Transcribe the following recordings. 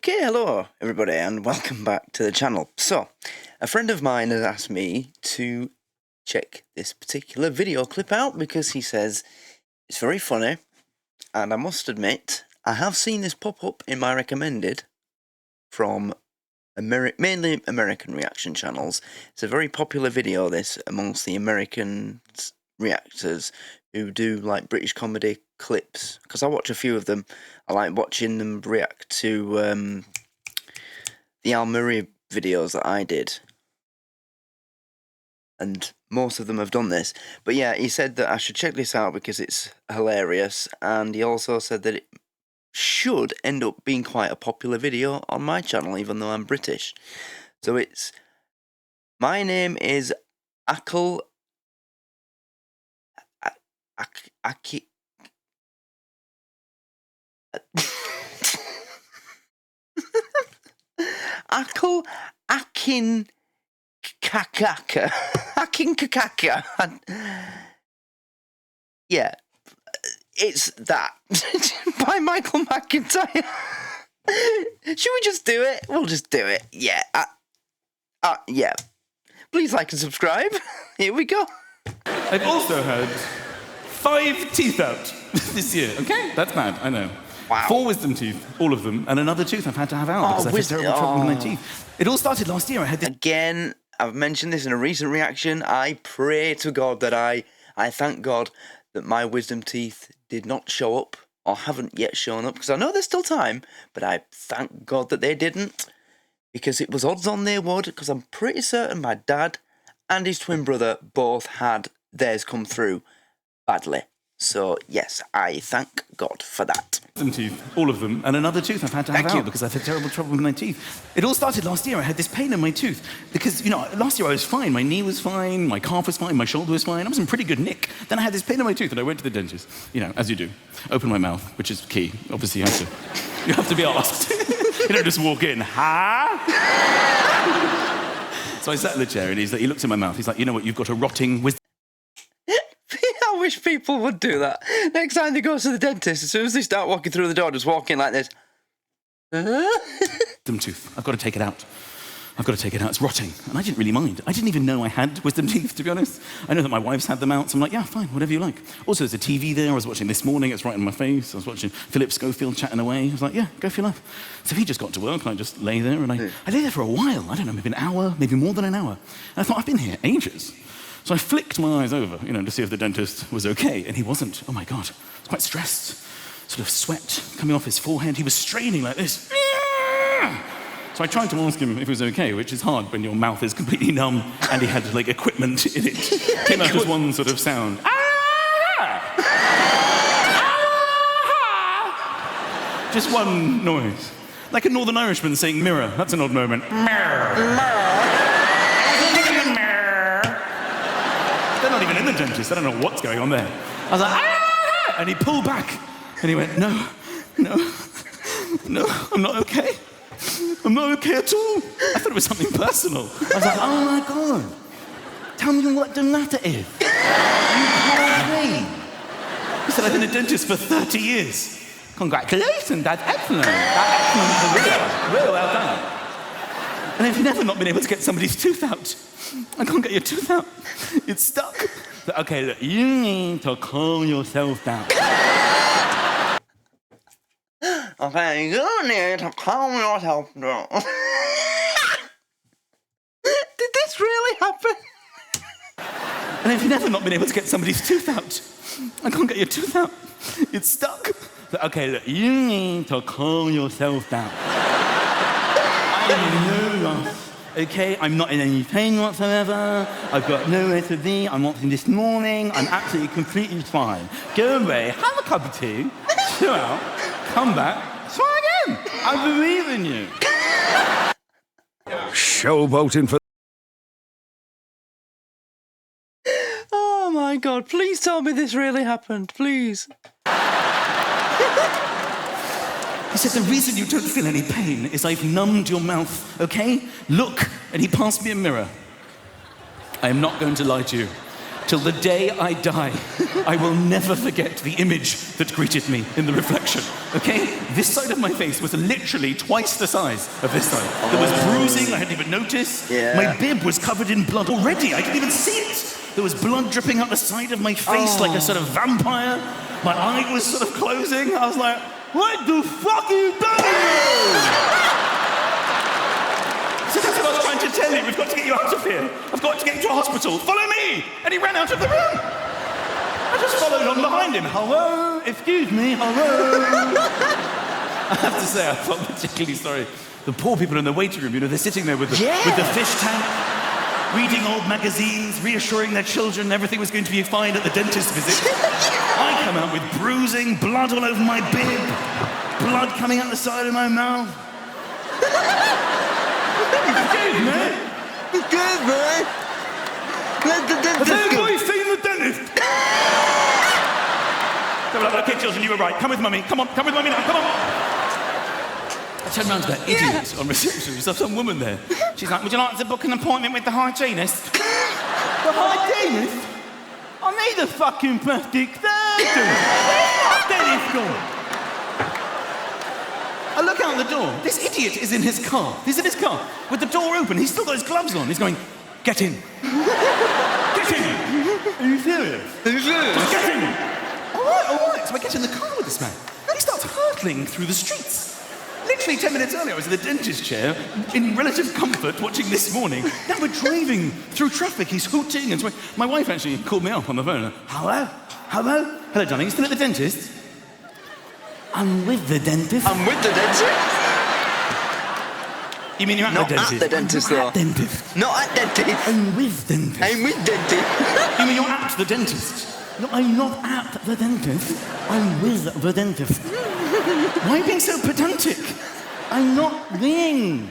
Okay, hello everybody and welcome back to the channel. So, a friend of mine has asked me to check this particular video clip out because he says it's very funny, and I must admit, I have seen this pop up in my recommended from mainly American reaction channels. It's a very popular video, this, amongst the American reactors who do like British comedy clips, because I watch a few of them. I like watching them react to the Al Murray videos that I did, and most of them have done this. But yeah, he said that I should check this out because it's hilarious, and he also said that it should end up being quite a popular video on my channel, even though I'm British. So it's, my name is Ackle, Ackle, Ackinckacker, Ackinckacker. Yeah, it's that by Michael McIntyre. Should we just do it? We'll just do it. Yeah. Yeah. Please like and subscribe. Here we go. I've also had 5 teeth out this year. Okay, that's bad, I know. Wow. 4 wisdom teeth, all of them, and another tooth I've had to have out because I've had terrible trouble with my teeth. It all started last year. I had this... Again, I've mentioned this in a recent reaction. I pray to God that I thank God that my wisdom teeth did not show up, or haven't yet shown up, because I know there's still time, but I thank God that they didn't, because it was odds on they would, because I'm pretty certain my dad and his twin brother both had theirs come through badly. So, yes, I thank God for that. Wisdom teeth, all of them, and another tooth I've had to have out because I've had terrible trouble with my teeth. It all started last year. I had this pain in my tooth because, you know, last year I was fine. My knee was fine, my calf was fine, my shoulder was fine. I was in pretty good nick. Then I had this pain in my tooth and I went to the dentist, you know, as you do. Open my mouth, which is key. Obviously, you have to be asked. You don't just walk in, ha? So I sat in the chair and he looks in my mouth. He's like, you know what, you've got a rotting wisdom. I wish people would do that. Next time they go to the dentist, as soon as they start walking through the door, just walk in like this. Wisdom tooth. I've got to take it out. I've got to take it out. It's rotting. And I didn't really mind. I didn't even know I had wisdom teeth, to be honest. I know that my wife's had them out, so I'm like, yeah, fine, whatever you like. Also, there's a TV there. I was watching this morning. It's right in my face. I was watching Philip Schofield chatting away. I was like, yeah, go for your life. So he just got to work, and I just lay there, and I lay there for a while. I don't know, maybe an hour, maybe more than an hour. And I thought, I've been here ages. So I flicked my eyes over, you know, to see if the dentist was okay, and he wasn't. Oh my God, I was quite stressed. Sort of sweat coming off his forehead. He was straining like this. So I tried to ask him if it was okay, which is hard when your mouth is completely numb and he had like equipment in it. Came out as one sort of sound. Just one noise. Like a Northern Irishman saying mirror. That's an odd moment. Mirror. They're not even in the dentist. I don't know what's going on there. I was like, ah! And he pulled back. And he went, no, I'm not okay. I'm not okay at all. I thought it was something personal. I was like, oh my God. Tell me what the matter is. You poor thing. He said, I've been a dentist for 30 years. Congratulations, that's excellent. That's excellent. Really well done. And I've never not been able to get somebody's tooth out. I can't get your tooth out. It's stuck. Okay, look, you need to calm yourself down. Okay, you need to calm yourself down. Did this really happen? And I've never not been able to get somebody's tooth out. I can't get your tooth out. It's stuck. Okay, look, you need to calm yourself down. I know. Okay, I'm not in any pain whatsoever. I've got nowhere to be. I'm watching this morning. I'm absolutely completely fine. Go away, have a cup of tea, chill out, come back, try again. I believe in you. Showboating for... Oh my God, please tell me this really happened, please. He said, the reason you don't feel any pain is I've numbed your mouth, okay? Look. And he passed me a mirror. I am not going to lie to you. till the day I die, I will never forget the image that greeted me in the reflection, okay? This side of my face was literally twice the size of this side. There was bruising, I hadn't even noticed. Yeah. My bib was covered in blood already, I didn't even see it. There was blood dripping up the side of my face like a sort of vampire. My eye was sort of closing. I was like, what the fuck are you doing? So that's what I was trying to tell you. We've got to get you out of here. I've got to get you to a hospital. Follow me! And he ran out of the room. I just followed on behind him. Hello? Excuse me, hello? I have to say, I felt particularly sorry. The poor people in the waiting room, you know, they're sitting there with the fish tank, reading old magazines, reassuring their children everything was going to be fine at the dentist visit. I come out with bruising, blood all over my bib, blood coming out the side of my mouth. Excuse me. Excuse me. Let the dentist Has anybody seen the dentist? Okay, children, you were right. Come with mummy. Come on, come with mummy now. Come on. I turned round to that idiot on reception. There's some woman there. She's like, would you like to book an appointment with the hygienist? The hygienist? I need a fucking plastic surgeon. Where's my dentist gone? I look out the door. This idiot is in his car. He's in his car with the door open. He's still got his gloves on. He's going, get in. Get in. Are you serious? Are you serious? Just get in. All right. So I get in the car with this man. He starts hurtling through the streets. Literally 10 minutes earlier, I was in the dentist chair in relative comfort watching This Morning. Now we're driving through traffic. He's hooting. And so my wife actually called me up on the phone. Hello? Hello? Hello, darling. You still at the dentist? I'm with the dentist. I'm with the dentist? You mean you're at Not the dentist? at the dentist, though. At dentist. Not at dentist. I'm with dentist. I'm with dentist. You mean you're at the dentist? No, I'm not at the dentist. I'm with the dentist. Why are you being so pedantic? I'm not being.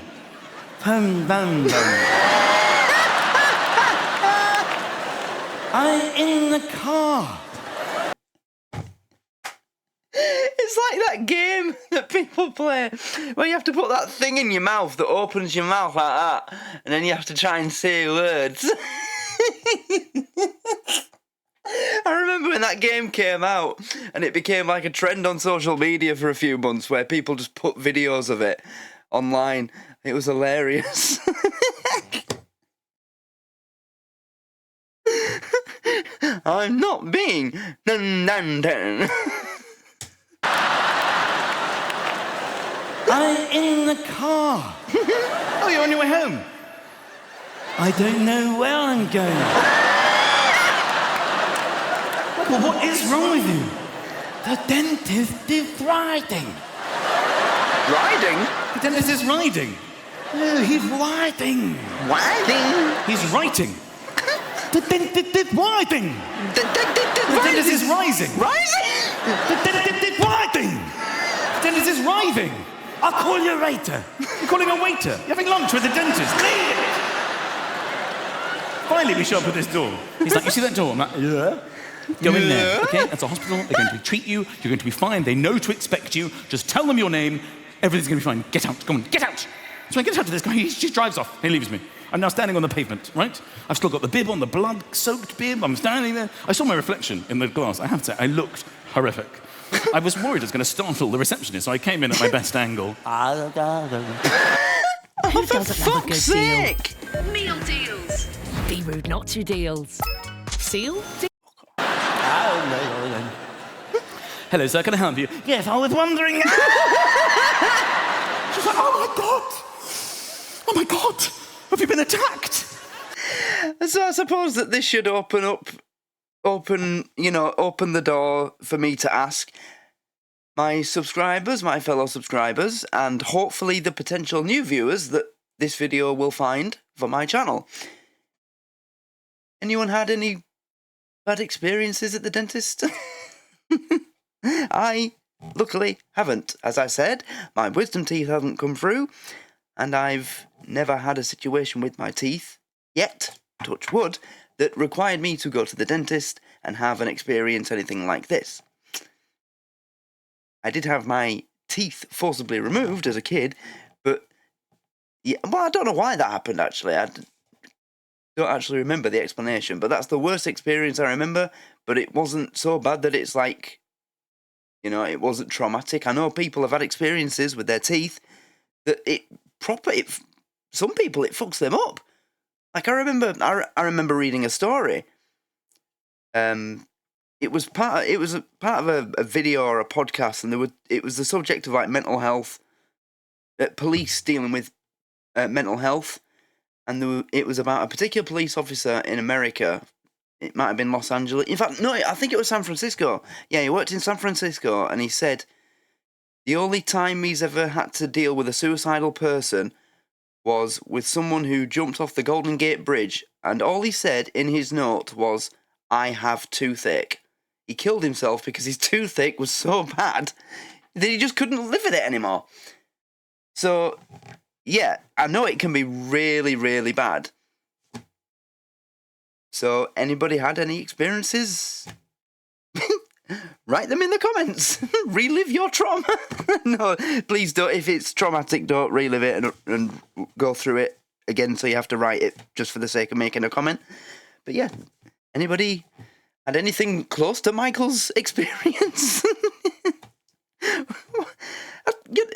I'm in the car. It's like that game that people play where you have to put that thing in your mouth that opens your mouth like that, and then you have to try and say words. I remember when that game came out and it became like a trend on social media for a few months where people just put videos of it online. It was hilarious. I'm not being dun. I'm in the car. Oh, you're on your way home? I don't know where I'm going. Well, what is wrong with you? The dentist is riding. Riding? The dentist is riding. No, he's riding. Riding? He's writing. The dentist is riding. The dentist is rising. Rising? The dentist is riding. The dentist is riding. I'll call you later. You're calling a waiter. You're having lunch with the dentist. Leave it. Finally, we show up at this door. He's like, you see that door? I'm like, yeah. Go in there, okay? That's a hospital. They're going to treat you. You're going to be fine. They know to expect you. Just tell them your name. Everything's going to be fine. Get out. Come on, get out. So I get out to this guy. He just drives off. He leaves me. I'm now standing on the pavement, right? I've still got the bib on, the blood-soaked bib. I'm standing there. I saw my reflection in the glass. I have to say, I looked horrific. I was worried I was going to startle the receptionist, so I came in at my best angle. Oh, for fuck's sake! Meal deals. Be rude not to deals. Seal? Hello, sir, can I help you? Yes, I was wondering. She's like, oh my God, have you been attacked? So I suppose that this should open the door for me to ask my subscribers, my fellow subscribers, and hopefully the potential new viewers that this video will find for my channel. Anyone had any bad experiences at the dentist? I, luckily, haven't. As I said, my wisdom teeth haven't come through, and I've never had a situation with my teeth, yet, touch wood, that required me to go to the dentist and have an experience anything like this. I did have my teeth forcibly removed as a kid, but, yeah, well, I don't know why that happened, actually. don't actually remember the explanation, but that's the worst experience I remember. But it wasn't so bad that it's like, it wasn't traumatic. I know people have had experiences with their teeth that some people, it fucks them up. Like I remember reading a story. It was part of a video or a podcast, and it was the subject of like mental health, police dealing with mental health, and it was about a particular police officer in America. It might have been Los Angeles. In fact, no, I think it was San Francisco. Yeah, he worked in San Francisco, and he said the only time he's ever had to deal with a suicidal person was with someone who jumped off the Golden Gate Bridge, and all he said in his note was, "I have toothache." He killed himself because his toothache was so bad that he just couldn't live with it anymore. So, yeah, I know it can be really, really bad. So, anybody had any experiences? Write them in the comments. Relive your trauma. No, please don't. If it's traumatic, don't relive it and go through it again, so you have to write it just for the sake of making a comment. But yeah, anybody had anything close to Michael's experience?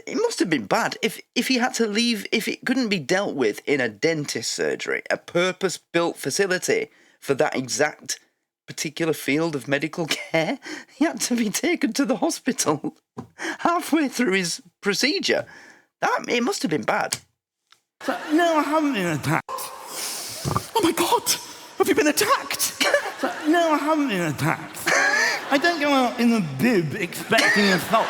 It must have been bad if he had to leave, if it couldn't be dealt with in a dentist surgery, a purpose-built facility for that exact particular field of medical care. He had to be taken to the hospital halfway through his procedure. It must have been bad. No, I haven't been attacked. Oh my God, have you been attacked? No, I haven't been attacked. I don't go out in a bib expecting assault.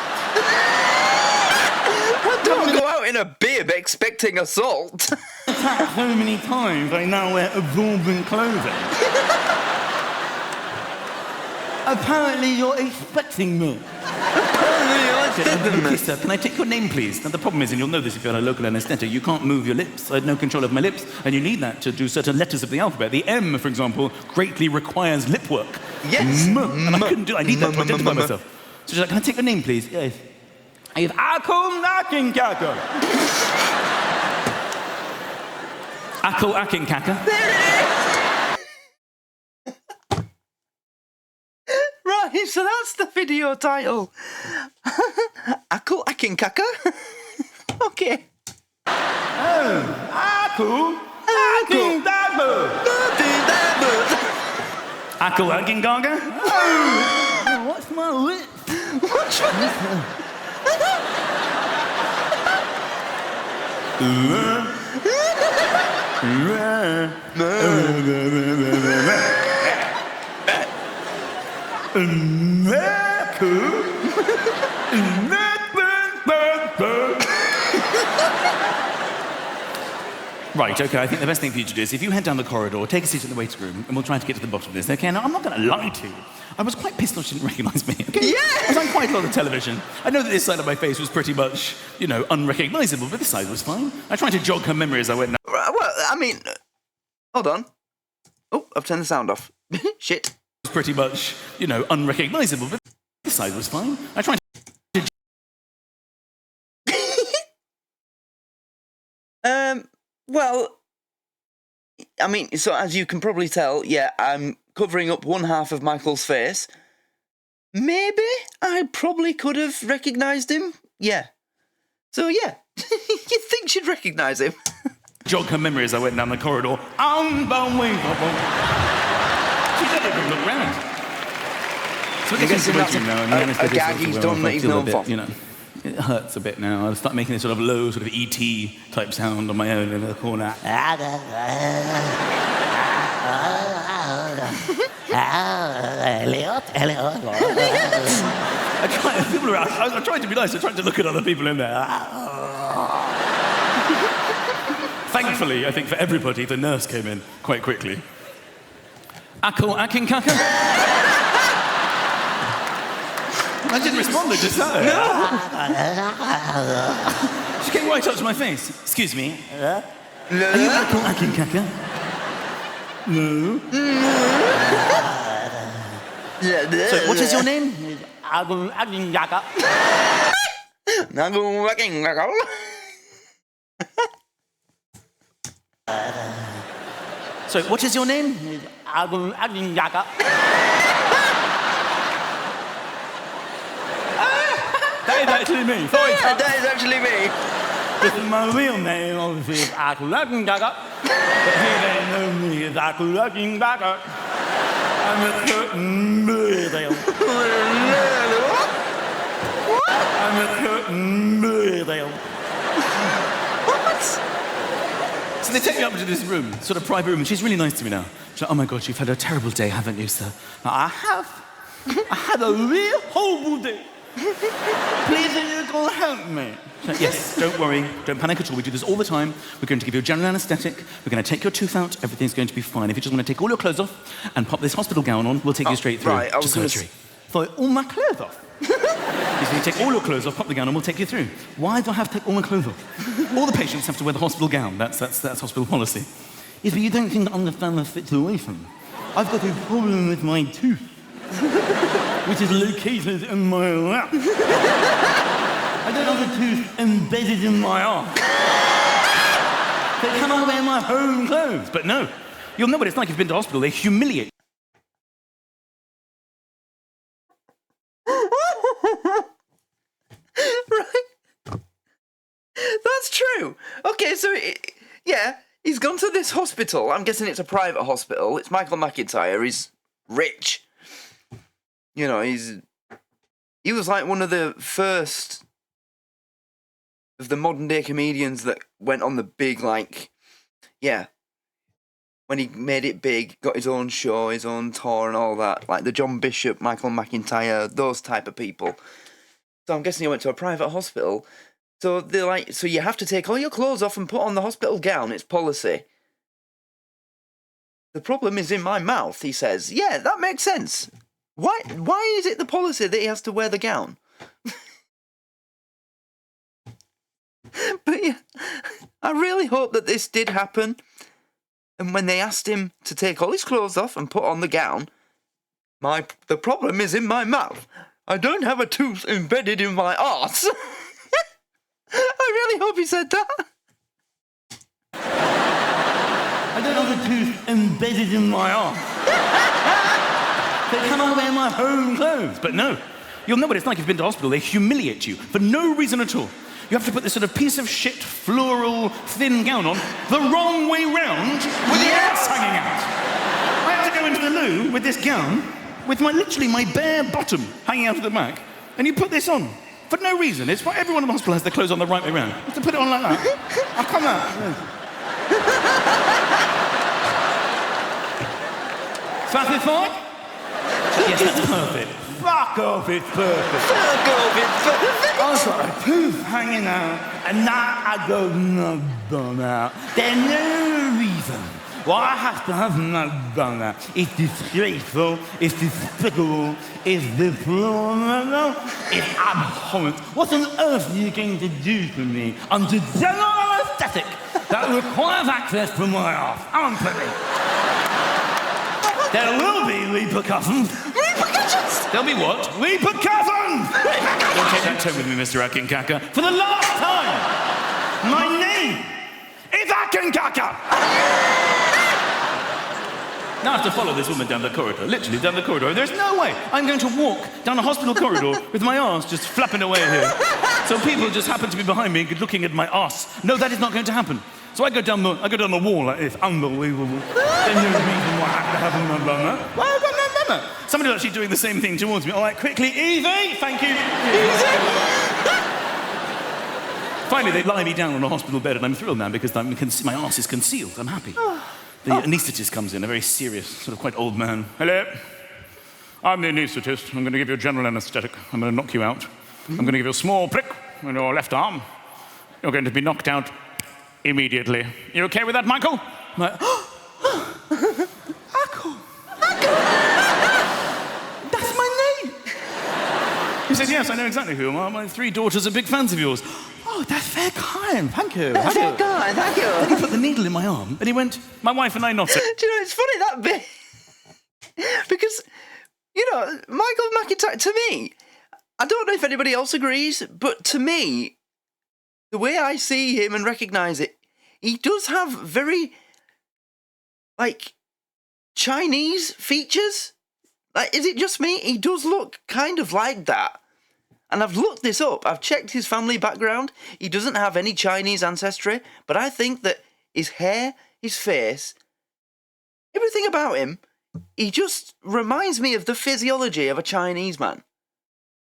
I don't go out in a bib expecting assault. Attacked so many times, I now wear absorbent clothing. Apparently you're expecting me. Sir, can I take your name, please? Now, the problem is, and you'll know this if you're on a local anaesthetic, you can't move your lips. I had no control of my lips, and you need that to do certain letters of the alphabet. The M, for example, greatly requires lip work. Yes. And I couldn't do it. I need that to identify myself. So she's like, can I take your name, please? Yes. I have Ackinckacker. Ackinckacker. There it is! Right, so that's the video title. Ackinckacker? Okay. Oh, Ackinckacker. Ackinckacker? Oh, what's my lip? What's wrong? Right, okay, I think the best thing for you to do is if you head down the corridor, take a seat in the waiting room, and we'll try to get to the bottom of this, okay? Now, I'm not going to lie to you. I was quite pissed off she didn't recognise me, okay? Yeah! I was on quite a lot of television. I know that this side of my face was pretty much, unrecognisable, but this side was fine. I tried to jog her memory as I went. Well, I mean, hold on. Oh, I've turned the sound off. Shit. It was pretty much, unrecognisable, but this side was fine. I tried to... Well, I mean, so as you can probably tell, yeah, I'm covering up one half of Michael's face. Maybe I probably could have recognised him. Yeah. So, yeah, you'd think she'd recognise him. Jog her memory as I went down the corridor. Unbelievable. She didn't even look round. So I'm guessing that's a gag he's done that he's known for. It hurts a bit now. I'll start making this sort of low, sort of E.T. type sound on my own in the corner. I tried to be nice. I tried to look at other people in there. Thankfully, I think for everybody, the nurse came in quite quickly. Ackinckacker? I didn't respond, I just sat there. No! She came right up to my face. Excuse me. No. Are you Ackinckacker? No. So, what is your name? Ackinckacker. Ackinckacker. So, what is your name? Ackinckacker. That is actually me. Sorry, Yeah, that is actually me. this is my real name, obviously, is Ackinckacker. But here they know me as Ackinckacker. I'm a curtain bird. I'm a curtain bird. What? So they take me up into this room, sort of private room, and she's really nice to me now. She's like, oh my God, you've had a terrible day, haven't you, sir? I have. I had a real horrible day. Please, are you going to help me? She's like, yes, don't worry, don't panic at all. We do this all the time. We're going to give you a general anaesthetic. We're going to take your tooth out. Everything's going to be fine. If you just want to take all your clothes off and pop this hospital gown on, we'll take you straight through right, I to was gonna surgery. So all my clothes off. If you take all your clothes off, pop the gown on, we'll take you through. Why do I have to take all my clothes off? All the patients have to wear the hospital gown. That's hospital policy. Yes, but you don't seem to understand the situation. I've got a problem with my tooth, which is located in my lap. I don't have a tooth embedded in my arm. So can I wear my home clothes? But no. You'll know what it's like if you've been to hospital. They humiliate. Right. That's true. Okay, so, yeah, he's gone to this hospital. I'm guessing it's a private hospital. It's Michael McIntyre. He's rich. You know, he was like one of the first of the modern day comedians that went on the big, like, yeah, when he made it big, got his own show, his own tour and all that, like the John Bishop, Michael McIntyre, those type of people. So I'm guessing he went to a private hospital. So they're like, so you have to take all your clothes off and put on the hospital gown. It's policy. The problem is in my mouth, he says. Yeah, that makes sense. Why is it the policy that he has to wear the gown? But yeah, I really hope that this did happen. And when they asked him to take all his clothes off and put on the gown, the problem is in my mouth. I don't have a tooth embedded in my arse. I really hope he said that. I don't have a tooth embedded in my arm. So can I wear my home clothes? But no. You'll know what it's like if you've been to hospital. They humiliate you for no reason at all. You have to put this sort of piece of shit, floral, thin gown on the wrong way round with the ass hanging out. I have to go into the loo with this gown with literally my bare bottom hanging out of the back, and you put this on for no reason. It's why everyone in the hospital has their clothes on the right way round. You have to put it on like that. I'll come out. Satisfied? Yes, that's perfect. Fuck off, it's perfect. Fuck off, it's perfect. I've got a tooth hanging out, and now I go no bone out. There's no reason why I have to have no bone out. It's disgraceful, it's despicable, it's deplorable, it's abhorrent. What on earth are you going to do for me under general anaesthetic that requires access to my arse? Answer me. There will be repercussions. Repercussions? There'll be what? Repercussions! Don't take that tone with me, Mr. Ackinckacker. For the last time, my name is Ackinckacker! Now I have to follow this woman down the corridor, literally down the corridor. There's no way I'm going to walk down a hospital corridor with my arse just flapping away here. So people just happen to be behind me looking at my arse. No, that is not going to happen. So I go down the wall like this. Unbelievable. There's no reason why I have to have my bummer. Why have I got no bummer? Somebody's actually doing the same thing towards me. All right, quickly, easy. Thank you. Easy. Finally, they lie me down on a hospital bed, and I'm thrilled now because my arse is concealed. I'm happy. The anaesthetist comes in, a very serious, sort of quite old man. Hello. I'm the anaesthetist. I'm going to give you a general anaesthetic. I'm going to knock you out. I'm going to give you a small prick in your left arm. You're going to be knocked out immediately. You okay with that, Michael? I'm like, Ackle. That's my name. He said, yes, I know exactly who you are. My 3 daughters are big fans of yours. Oh, that's very kind. Thank you. That's very kind, thank you. Then he put the needle in my arm and he went, my wife and I knot it. Do you know, it's funny that bit. Because, you know, Michael McIntyre, to me, I don't know if anybody else agrees, but to me, the way I see him and recognise it, he does have very, like, Chinese features? Like, is it just me? He does look kind of like that. And I've looked this up. I've checked his family background. He doesn't have any Chinese ancestry, but I think that his hair, his face, everything about him, he just reminds me of the physiology of a Chinese man.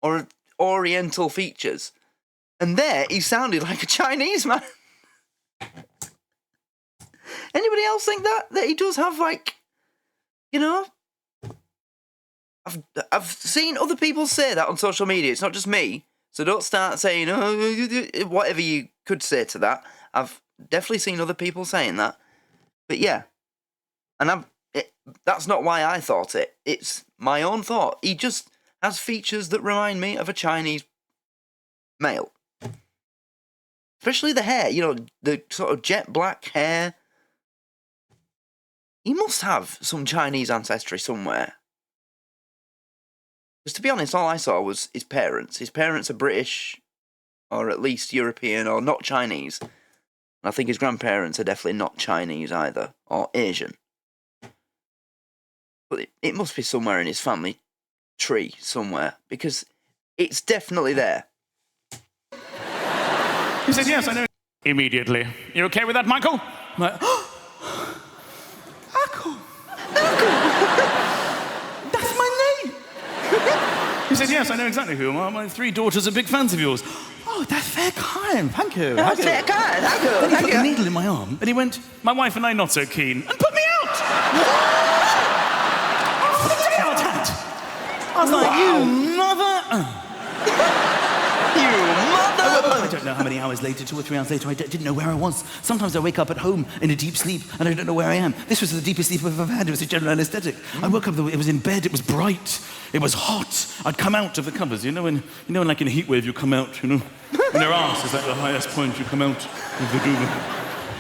Or Oriental features. And there, he sounded like a Chinese man. Anybody else think that? That he does have, like, you know... I've seen other people say that on social media. It's not just me. So don't start saying, oh, whatever you could say to that. I've definitely seen other people saying that. But yeah. And that's not why I thought it. It's my own thought. He just has features that remind me of a Chinese male. Especially the hair, you know, the sort of jet black hair. He must have some Chinese ancestry somewhere. Because to be honest, all I saw was his parents. His parents are British, or at least European, or not Chinese. And I think his grandparents are definitely not Chinese either, or Asian. But it must be somewhere in his family tree, somewhere, because it's definitely there. He said, yes, I know. Immediately. You okay with that, Michael? I'm like, Ackle! That's my name! He said, yes, I know exactly who you are. My 3 daughters are big fans of yours. Oh, that's very kind. Thank you. That's very kind. Thank you. Then he put the needle in my arm, and he went, my wife and I not so keen, and put me out! I was like, you mother... I don't know how many hours later, 2 or 3 hours later, I didn't know where I was. Sometimes I wake up at home in a deep sleep and I don't know where I am. This was the deepest sleep I've ever had. It was a general anaesthetic. I woke up, it was in bed, it was bright, it was hot. I'd come out of the covers, you know, when like in a heat wave you come out, you know, when your arse is at the highest point, you come out of the duvet.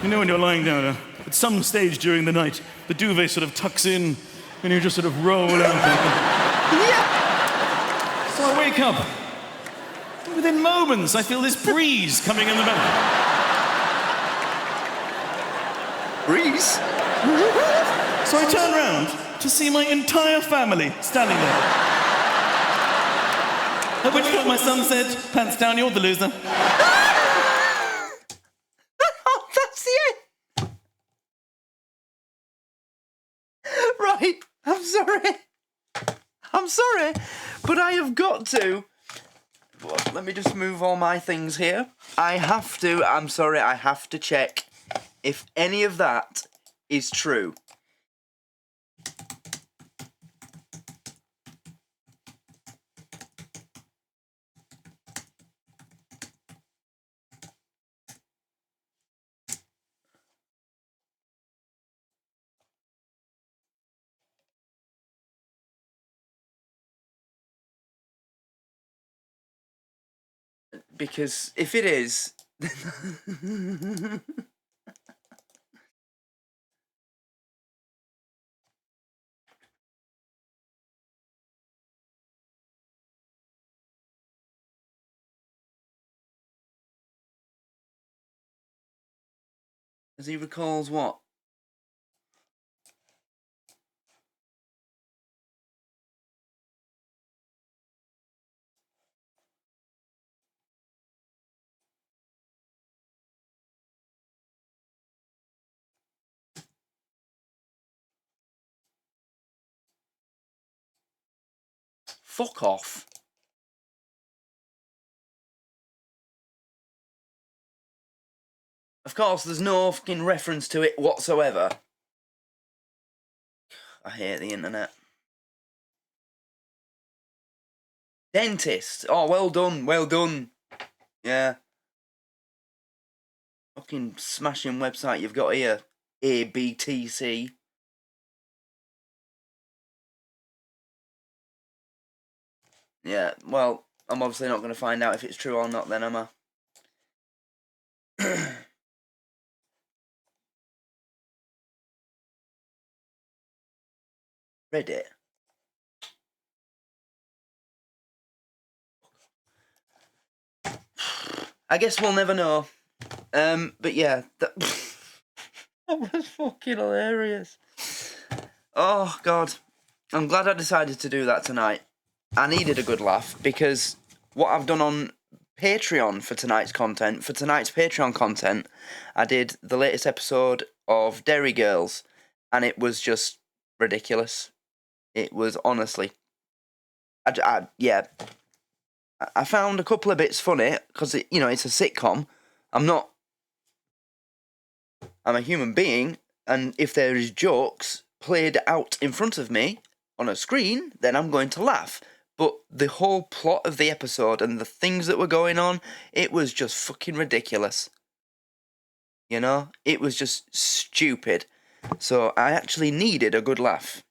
You know, when you're lying down, at some stage during the night, the duvet sort of tucks in and you just sort of roll out. Yeah. So I wake up. Within moments, I feel this breeze coming in the belly. Breeze? So I turn round to see my entire family standing there. At which point my son said, pants down, you're the loser. Oh, that's the end. Right, I'm sorry, but I have got to... Let me just move all my things here. I have to check if any of that is true. Because if it is... As he recalls what? Fuck off. Of course, there's no fucking reference to it whatsoever. I hate the internet. Dentist. Oh, well done, well done. Yeah. Fucking smashing website you've got here. ABTC. Yeah, well, I'm obviously not going to find out if it's true or not then, am I? Reddit. I guess we'll never know. But yeah, that was fucking hilarious. Oh, God. I'm glad I decided to do that tonight. I needed a good laugh because what I've done on Patreon for tonight's Patreon content, I did the latest episode of Dairy Girls, and it was just ridiculous. It was honestly... I found a couple of bits funny because, it's a sitcom. I'm a human being, and if there is jokes played out in front of me on a screen, then I'm going to laugh. But the whole plot of the episode and the things that were going on, it was just fucking ridiculous. It was just stupid. So I actually needed a good laugh.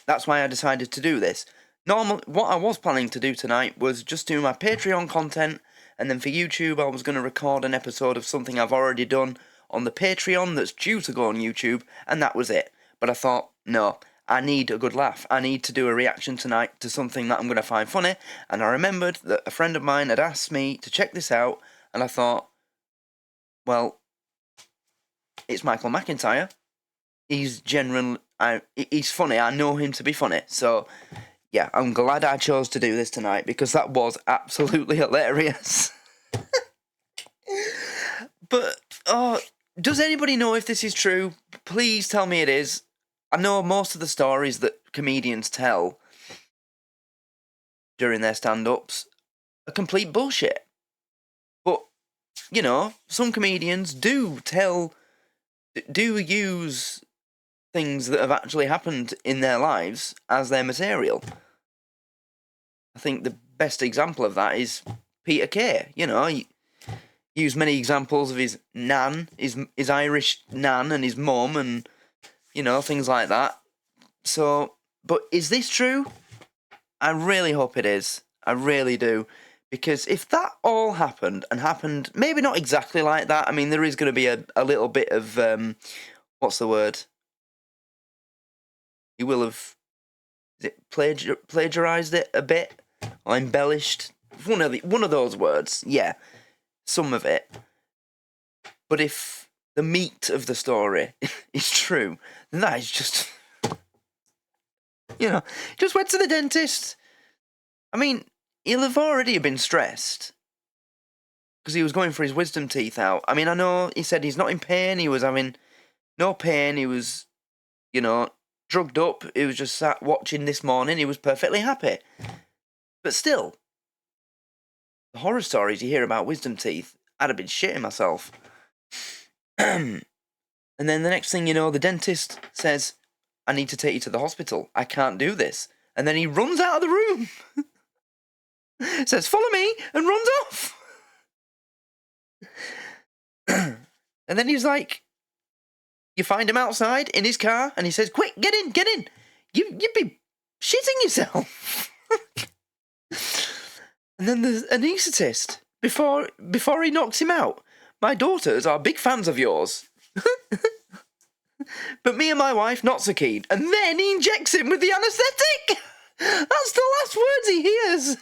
That's why I decided to do this. What I was planning to do tonight was just do my Patreon content, and then for YouTube I was going to record an episode of something I've already done on the Patreon that's due to go on YouTube, and that was it. But I thought, no, I need a good laugh. I need to do a reaction tonight to something that I'm going to find funny, and I remembered that a friend of mine had asked me to check this out, and I thought, well, it's Michael McIntyre. He's he's funny. I know him to be funny, so... yeah, I'm glad I chose to do this tonight because that was absolutely hilarious. But, does anybody know if this is true? Please tell me it is. I know most of the stories that comedians tell during their stand-ups are complete bullshit. But, some comedians do use things that have actually happened in their lives as their material. I think the best example of that is Peter Kay. He used many examples of his nan, his Irish nan and his mum and, things like that. So, but is this true? I really hope it is. I really do. Because if that all happened, maybe not exactly like that, I mean, there is going to be a little bit of, what's the word? He will have, is it plagiarised it a bit? Or embellished? One of those words, yeah. Some of it. But if the meat of the story is true, then that is just... just went to the dentist. I mean, he'll have already been stressed. Because he was going for his wisdom teeth out. I mean, I know he said he's not in pain, he was having no pain, he was, drugged up, he was just sat watching this morning, he was perfectly happy. But still, the horror stories you hear about wisdom teeth, I'd have been shitting myself. And then the next thing you know, the dentist says, I need to take you to the hospital. I can't do this. And then he runs out of the room. Says, follow me, and runs off. And then he's like, you find him outside in his car, and he says, quick, get in. You'd be shitting yourself. And then the anaesthetist, before he knocks him out, my daughters are big fans of yours. But me and my wife, not so keen. And then he injects him with the anaesthetic. That's the last words he hears.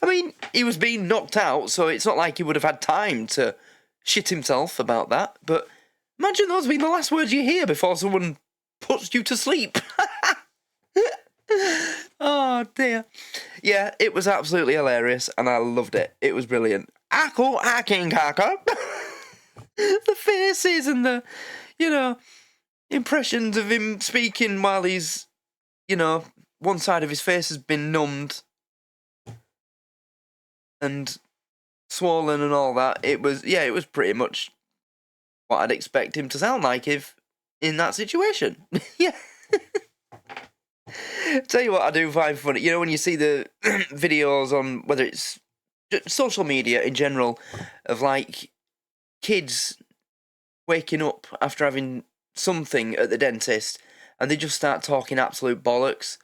I mean, he was being knocked out, so it's not like he would have had time to shit himself about that. But imagine those being the last words you hear before someone puts you to sleep. Oh, dear. Yeah, it was absolutely hilarious, and I loved it. It was brilliant. Ackle, Ackinckacker. The faces and the, impressions of him speaking while he's, one side of his face has been numbed and swollen and all that. It was pretty much what I'd expect him to sound like if in that situation. Yeah. Tell you what I do find funny. When you see the videos on whether it's social media in general of like kids waking up after having something at the dentist and they just start talking absolute bollocks.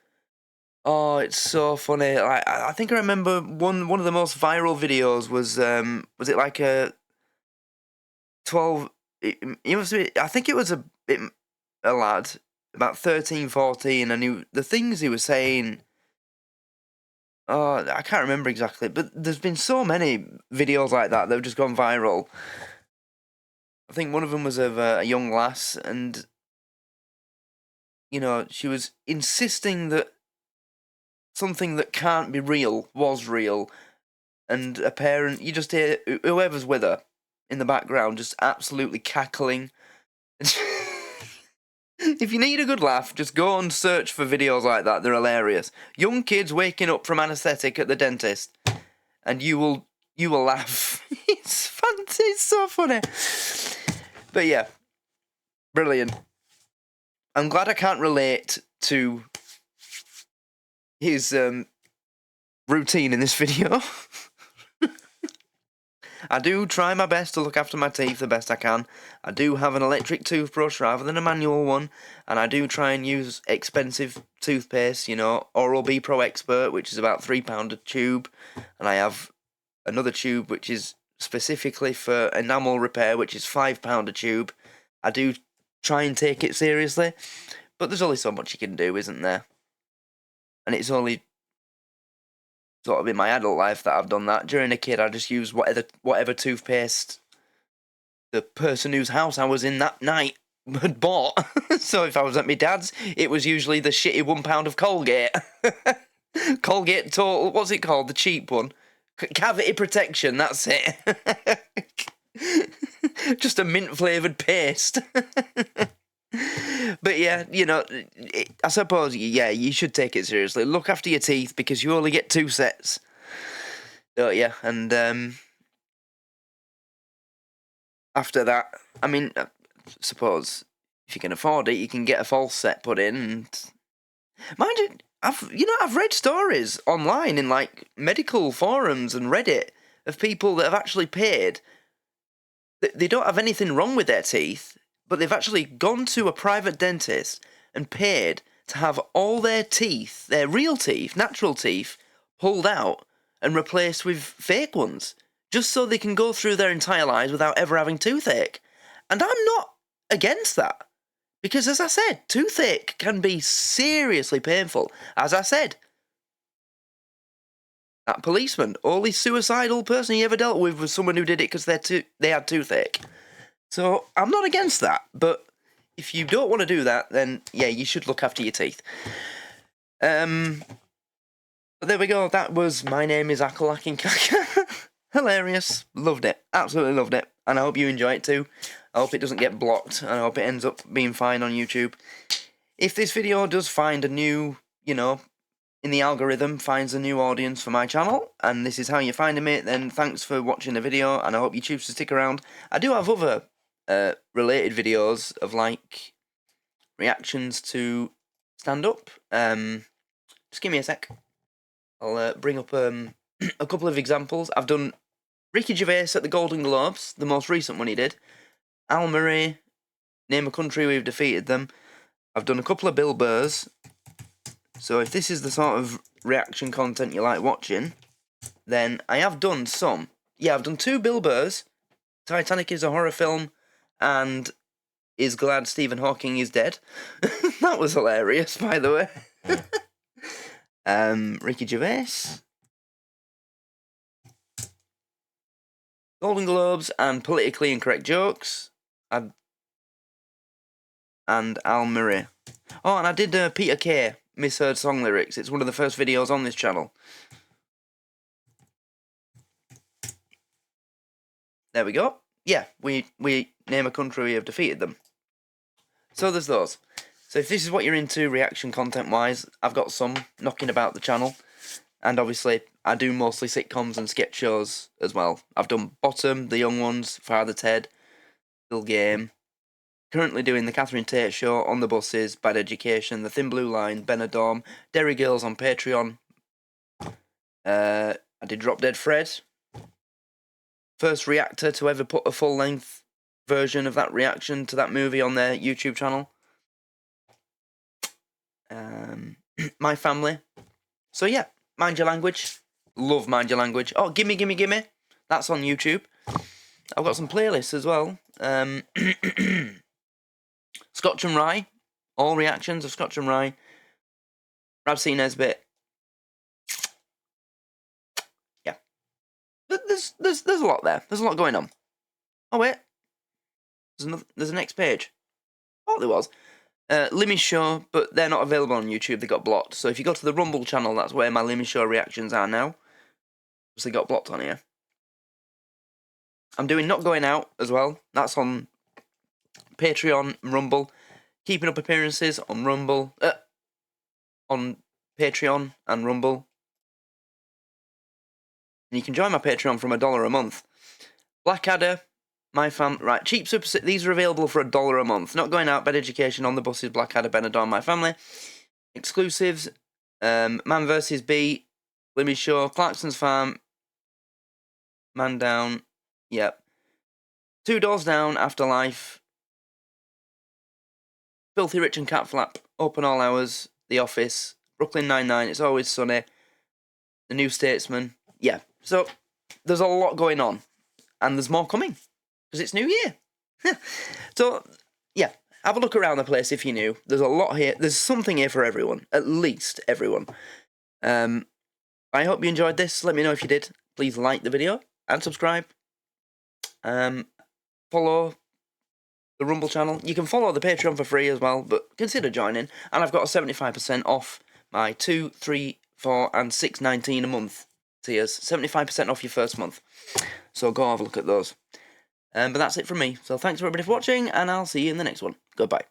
Oh, it's so funny. I think I remember one of the most viral videos was it like a 12... I think it was a lad, about 13, 14, and the things he was saying... Oh, I can't remember exactly, but there's been so many videos like that have just gone viral. I think one of them was of a young lass, and she was insisting that something that can't be real was real, and a parent, you just hear whoever's with her in the background just absolutely cackling. If you need a good laugh, just go and search for videos like that. They're hilarious. Young kids waking up from anaesthetic at the dentist, and you will laugh. It's so funny. But yeah, brilliant. I'm glad I can't relate to his routine in this video. I do try my best to look after my teeth the best I can. I do have an electric toothbrush rather than a manual one, and I do try and use expensive toothpaste, Oral-B Pro Expert, which is about £3 a tube, and I have another tube which is specifically for enamel repair, which is £5 a tube. I do try and take it seriously, but there's only so much you can do, isn't there? And it's only sort of in my adult life that I've done that. During a kid, I just used whatever toothpaste the person whose house I was in that night had bought. So if I was at my dad's, it was usually the shitty £1 of Colgate. Colgate Total, what's it called? The cheap one. Cavity protection, that's it. Just a mint-flavoured paste. But yeah, I suppose, you should take it seriously. Look after your teeth, because you only get 2 sets. Don't you? And after that, I suppose if you can afford it, you can get a false set put in. And mind you, I've read stories online in medical forums and Reddit of people that have actually paid. They don't have anything wrong with their teeth, but they've actually gone to a private dentist and paid to have all their teeth, their real teeth, natural teeth, pulled out and replaced with fake ones, just so they can go through their entire lives without ever having toothache. And I'm not against that, because as I said, toothache can be seriously painful. As I said, that policeman, only suicidal person he ever dealt with was someone who did it because they had toothache. So I'm not against that, but if you don't want to do that, then yeah, you should look after your teeth. But there we go. That was My Name is Ackle, Ackinckacker. Hilarious. Loved it. Absolutely loved it. And I hope you enjoy it too. I hope it doesn't get blocked, and I hope it ends up being fine on YouTube. If this video does find a new, in the algorithm, finds a new audience for my channel, and this is how you're finding me, then thanks for watching the video, and I hope you choose to stick around. I do have other related videos of reactions to stand-up. Just give me a sec. I'll bring up a couple of examples. I've done Ricky Gervais at the Golden Globes, the most recent one he did. Al Murray, Name a Country We've Defeated Them. I've done a couple of Bill Burrs. So if this is the sort of reaction content you like watching, then I have done some. Yeah, I've done 2 Bill Burrs. Titanic is a horror film, and is glad Stephen Hawking is dead. That was hilarious, by the way. Ricky Gervais. Golden Globes and politically incorrect jokes. And Al Murray. Oh, and I did Peter Kay, misheard song lyrics. It's one of the first videos on this channel. There we go. Yeah, we name a country, we have defeated them. So there's those. So if this is what you're into reaction content-wise, I've got some knocking about the channel. And obviously, I do mostly sitcoms and sketch shows as well. I've done Bottom, The Young Ones, Father Ted, Still Game. Currently doing The Catherine Tate Show, On the Buses, Bad Education, The Thin Blue Line, Benidorm, Derry Girls on Patreon. I did Drop Dead Fred. First reactor to ever put a full-length version of that reaction to that movie on their YouTube channel. My Family. So yeah, Mind Your Language. Love Mind Your Language. Oh, Gimme Gimme Gimme. That's on YouTube. I've got some playlists as well. Scotch and Rye. All reactions of Scotch and Rye. Rabsy Nesbitt. Yeah. But there's a lot there. There's a lot going on. Oh wait. There's a next page. Oh, there was. Limmy Show, but they're not available on YouTube, they got blocked. So if you go to the Rumble channel, that's where my Limmy Show reactions are now. Because they got blocked on here. I'm doing Not Going Out as well. That's on Patreon, Rumble. Keeping Up Appearances on Rumble. On Patreon and Rumble. And you can join my Patreon from $1 a month. Blackadder, right, Cheap Super, these are available for $1 a month. Not Going Out, Bed Education, On the Buses, Blackadder, Benidorm, My Family. Exclusives, Man vs. Bee, Limmy Show, Clarkson's Farm, Man Down, yep. 2 Doors Down, Afterlife, Filthy Rich and Cat Flap, Open All Hours, The Office, Brooklyn Nine-Nine, It's Always Sunny, The New Statesman. Yeah, so there's a lot going on. And there's more coming, because it's New Year. So, yeah, have a look around the place if you're new. There's a lot here. There's something here for everyone, at least everyone. I hope you enjoyed this. Let me know if you did. Please like the video and subscribe. Follow the Rumble channel. You can follow the Patreon for free as well, but consider joining. And I've got a 75% off my 2, 3, 4, and 6.19 a month tiers. 75% off your first month. So go have a look at those. But that's it from me. So thanks everybody for watching, and I'll see you in the next one. Goodbye.